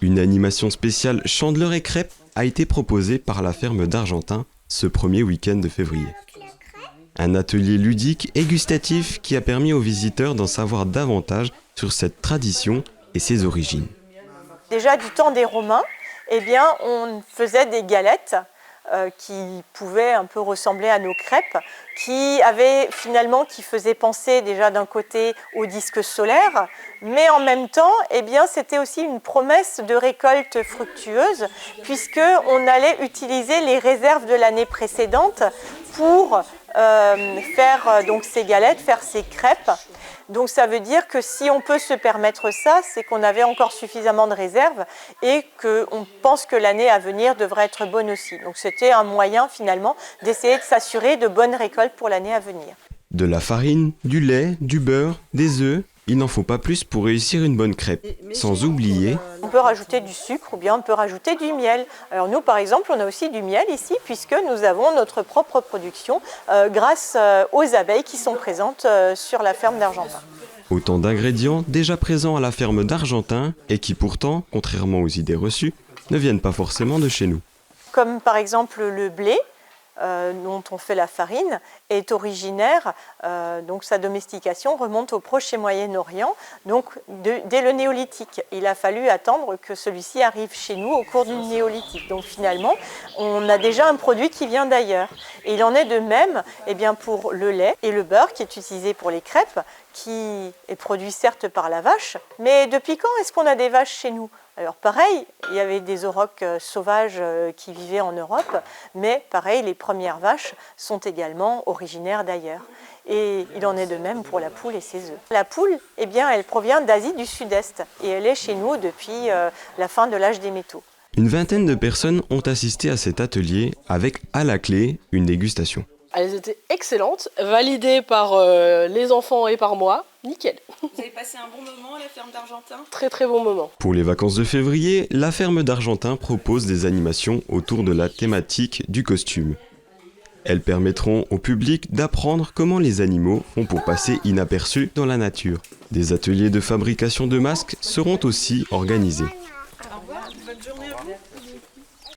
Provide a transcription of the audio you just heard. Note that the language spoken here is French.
Une animation spéciale Chandeleur et crêpes a été proposée par la ferme d'Argentin ce premier week-end de février. Un atelier ludique et gustatif qui a permis aux visiteurs d'en savoir davantage sur cette tradition et ses origines. Déjà du temps des Romains, on faisait des galettes qui pouvaient un peu ressembler à nos crêpes, qui faisaient penser déjà d'un côté au disque solaire, mais en même temps, c'était aussi une promesse de récolte fructueuse, puisqu'on allait utiliser les réserves de l'année précédente pour faire ces galettes, faire ces crêpes. Donc ça veut dire que si on peut se permettre ça, c'est qu'on avait encore suffisamment de réserves et qu'on pense que l'année à venir devrait être bonne aussi. Donc c'était un moyen finalement d'essayer de s'assurer de bonnes récoltes pour l'année à venir. De la farine, du lait, du beurre, des œufs, il n'en faut pas plus pour réussir une bonne crêpe. Sans oublier... On peut rajouter du sucre ou bien on peut rajouter du miel. Alors nous par exemple, on a aussi du miel ici puisque nous avons notre propre production grâce aux abeilles qui sont présentes sur la ferme d'Argentin. Autant d'ingrédients déjà présents à la ferme d'Argentin et qui pourtant, contrairement aux idées reçues, ne viennent pas forcément de chez nous. Comme par exemple le blé, dont on fait la farine, est originaire, donc sa domestication remonte au Proche et Moyen-Orient, donc dès le néolithique. Il a fallu attendre que celui-ci arrive chez nous au cours du néolithique. Donc finalement, on a déjà un produit qui vient d'ailleurs. Et il en est de même pour le lait et le beurre qui est utilisé pour les crêpes, qui est produit certes par la vache, mais depuis quand est-ce qu'on a des vaches chez nous ? Alors pareil, il y avait des aurochs sauvages qui vivaient en Europe, mais pareil, les premières vaches sont également originaires d'ailleurs. Et il en est de même pour la poule et ses œufs. La poule, elle provient d'Asie du Sud-Est et elle est chez nous depuis la fin de l'âge des métaux. Une vingtaine de personnes ont assisté à cet atelier avec, à la clé, une dégustation. Elles étaient excellentes, validées par les enfants et par moi. Nickel. Vous avez passé un bon moment à la ferme d'Argentin ? Très très bon moment. Pour les vacances de février, la ferme d'Argentin propose des animations autour de la thématique du costume. Elles permettront au public d'apprendre comment les animaux font pour passer inaperçus dans la nature. Des ateliers de fabrication de masques seront aussi organisés.